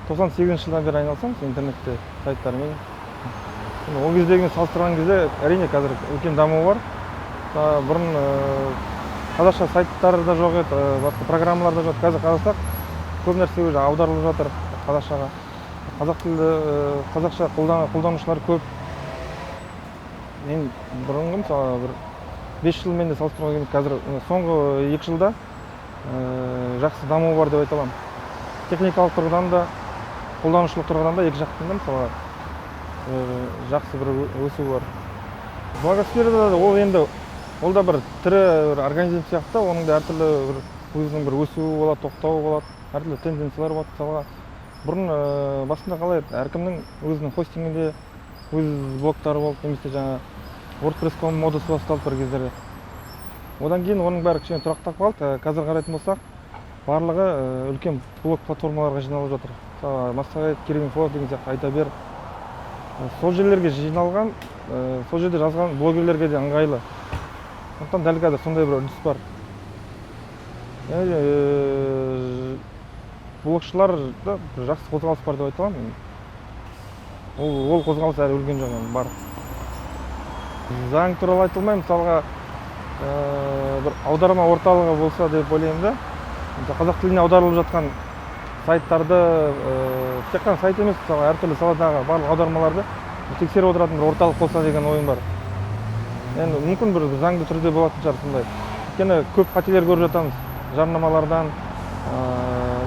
98 жылдан бері айналысамыз интернетте сайттармен. Ол кездегімен салыстырған кезде әрине қазір үлкен даму бар. Бұрын қазақша сайттар да жоқ еді, басқа программалар да жоқ. Қазір қарасақ көп нәрсе уже аударылып жатыр қазақшаға. Қазақ тілді қазақша қолданушылар көп. Мен бұрынғы мысалы бір 5 жылмен де салыстыруға келмейді. Қазір соңғы 2 жылда жақсы даму бар деп айта аламын. Техникалық тұрғыдан да, қолданушылық тұрғыдан да екі жақтан да мысалы жақсы бір өсу бар. Блогосферада ол енді ол да бір тірі организм сияқты, оның да әртүрлі өзінің бір өсуі болады, тоқтауы болады, әртүрлі тенденциялар болады. Мысалға бұрын басында қалай еді, әркімнің өзінің хостингінде өз блогтары болып, немесе жаңа WordPress.com модасы басталды бір кездерде. Одан кейін оның бәрі кішкене тұрақтап қалды. Қазір қарайтын болсақ, барлығы үлкен блог платформаларға жиналып жатыр. Мысалы, Массагет, Кереминфо деген сияқты айта бер. Сол жерлерге жиналған, сол жерде жазған блогерлерге де ыңғайлы. Сондықтан дәл қазір сондай бір үрдіс бар. Блогшыларда жақсы қозғалыс бар деп айта аламын. Ол қозғалыс әлі өлген жоқ, бар. Заң туралы айтылмай, мысалға бір аударма орталығы болса деп ойлаймын да. Қазақ тіліне аударылып жатқан сайттарды, тек қана сайт емес, мысалға әртүрлі саладағы барлық аудармаларды тексеріп отыратын бір орталық болса деген ойым бар. Енді мүмкін бір заңды түрде болатын шығар сондай. Өйткені көп қателер көріп жатамыз жарнамалардан,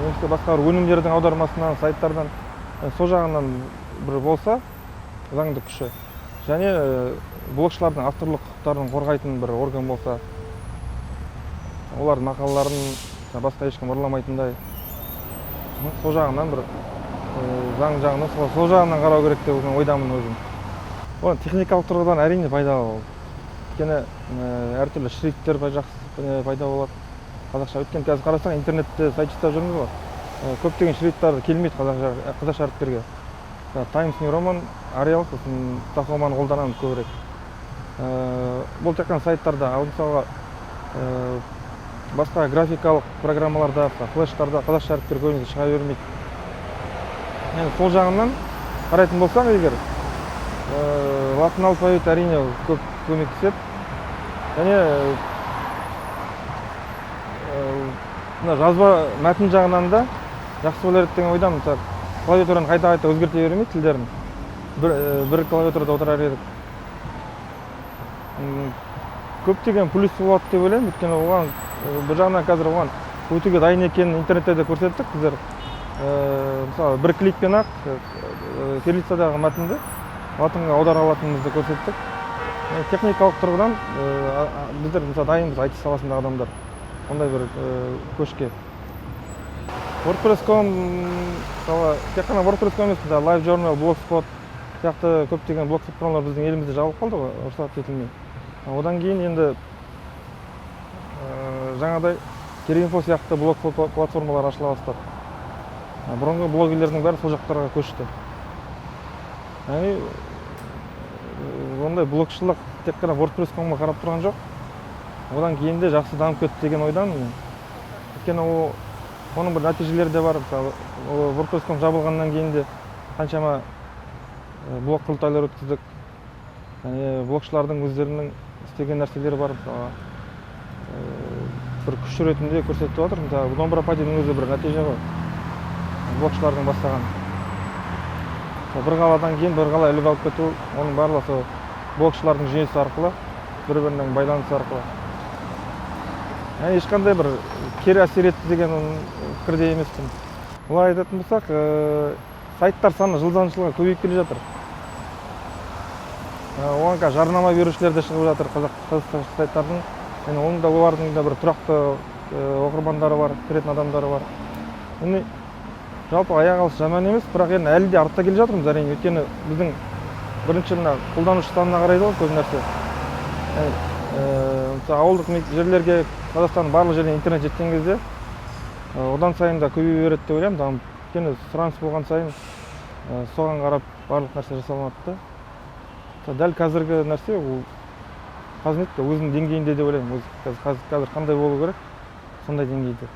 немесе басқа бір өнімдердің аудармасынан, сайттардан. Сол жағынан бір болса заңды күші. Және блогшылардың авторлық құқықтарын қорғайтын бір орган болса, олардың мақалаларын басқа ешкім ұрламайтындай. Сол жағынан бір заң жағынан, сол жағынан қарау керек деп ойдамын өзім. Ол техникалық тұрғыдан әрине пайдалы ол. Өйткені әртүрлі шрифттер жақсы пайда болады. Қазақша өткен қазір қарасаң интернетте сайт жасап жүрміз ғой. Көптеген шрифттар келмейді қазақша әріптерге. Times New Roman, Arial, Тахоманы қолданамыз көбірек. Бұл тек қана сайттарда, ал мысалға басқа графикалық программаларда, флештарда қазақша әріптер көбінесе шыға бермейді. Енді сол жағынан қарайтын болсақ егер, латын алфавиті әрине көп көмектеседі. Және жазба мәтін жағынан да жақсы болар еді деген ойдамын. Клавиатураны қайта өзгерте бермейді тілдерін. Бір клавиатурада отырар едік. Көптеген плюс болады деп ойлаймын, өйткені оған бір жағынан қазір оған өтуге дайын екенін интернетте де көрсеттік біздер. Мысалы, бір кликпен-ақ кириллицадағы мәтінді латынға аудара алатынымызды көрсеттік. Техникалық тұрғыдан біздер дайынбыз, IT саласындағы адамдар. Ондай бір көшке. WordPress.com, тек қана WordPress.com емес, LiveJournal, Blogspot сияқты көптеген блог платформалар біздің елімізде жабылып қалды ғой, рұқсат етілмей. Одан кейін енді жаңадай Кереминфо сияқты блог платформалар ашыла бастады. Бұрынғы блогерлердің бәрі сол жақтарға көшті. Ондай блогшылық тек қана WordPress.com-ға қарап тұрған жоқ. Одан кейін де жақсы дамып кетті деген ойдан. Өйткені оның бір нәтижелері де бар. WordPress.com жабылғаннан кейін де қаншама блог құрылтайлар өткіздік. Блогшылардың өздерінің істеген нәрселері бар. Бір күш ретінде көрсетіп отыр. Домбыра падидің өзі бір нәтиже ғой. Блогшылардың бастаған. Бір қаладан кейін бір қала іліп алып кету, оның барлығы блогшылардың жүйесі арқылы, бір-бірінің байланысы арқылы. Ешқандай бір кері әсер етті деген пікірде емеспін. Олай айтатын болсақ, сайттар саны жылдан жылға көбейіп келе жатыр. Оған жарнама берушілер де шығып жатыр қазақстан сайттардың. Оның да олардың да бір тұрақты оқырмандары бар, кіретін адамдары бар. Жалпы аяқ алыс жаман емес, бірақ енді әлі де артта келе жатырмыз әрине. Өйткені біздің бірінші қолданушы санына қарайды ғой көп нәрсе. Ауылдық жерлерге, Қазақстанның барлық жеріне интернет жеткен кезде одан сайын да көбейе береді деп ойлаймын. Өйткені сұраныс болған сайын соған қарап барлық нәрсе жасалынады. Дәл қазіргі нәрсе ол қазір өзінің деңгейінде деп ойлаймын. Қазір қандай болу керек, сондай деңгейде.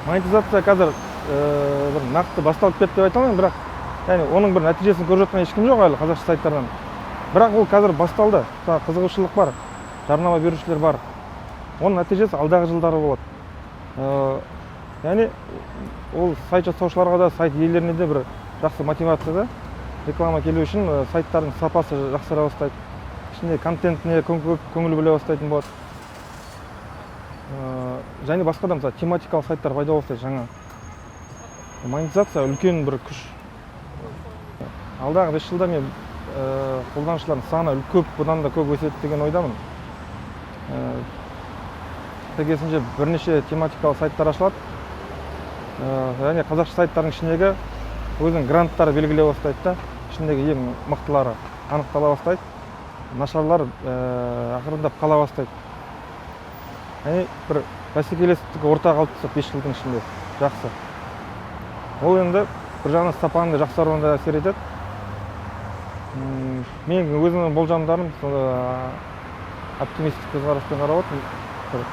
Монетизация қазір бір нақты басталып кетті деп айта алмаймын, бірақ яғни оның бір нәтижесін көріп жатқан ешкім жоқ әлі қазақша сайттардан. Бірақ ол қазір басталды. Қызығушылық бар, жарнама берушілер бар. Оның нәтижесі алдағы жылдары болады. Яғни ол сайт жасаушыларға да, сайт иелеріне де бір жақсы мотивация да. Реклама келу үшін сайттардың сапасы жақсара бастайды. Ішінде контентіне көңіл бөле бастайтын болады. Және басқа да мысалы тематикалық сайттар пайда бастайды жаңа. Монетизация үлкен бір күш. Алдағы 5 жылда мен қолданушылардың саны көп, бұдан да көп өседі деген ойдамын. Сәйкесінше бірнеше тематикалық сайттар ашылады. Және қазақша сайттардың ішіндегі өзінің гранттары белгілей бастайды да, ішіндегі ең мықтылары анықтала бастайды. Нашарлар ақырындап қала бастайды. Яғни бір бәсекелестік орта қалыптасады 5 жылдың ішінде. Жақсы. Ол енді бір жағынан сапаның да жақсаруына да әсер етеді. Мен өзімнің болжамдарым оптимистік көзқараспен қарап отырмын.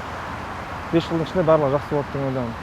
5 жылдың ішінде барлығы жақсы болады деп ойлаймын.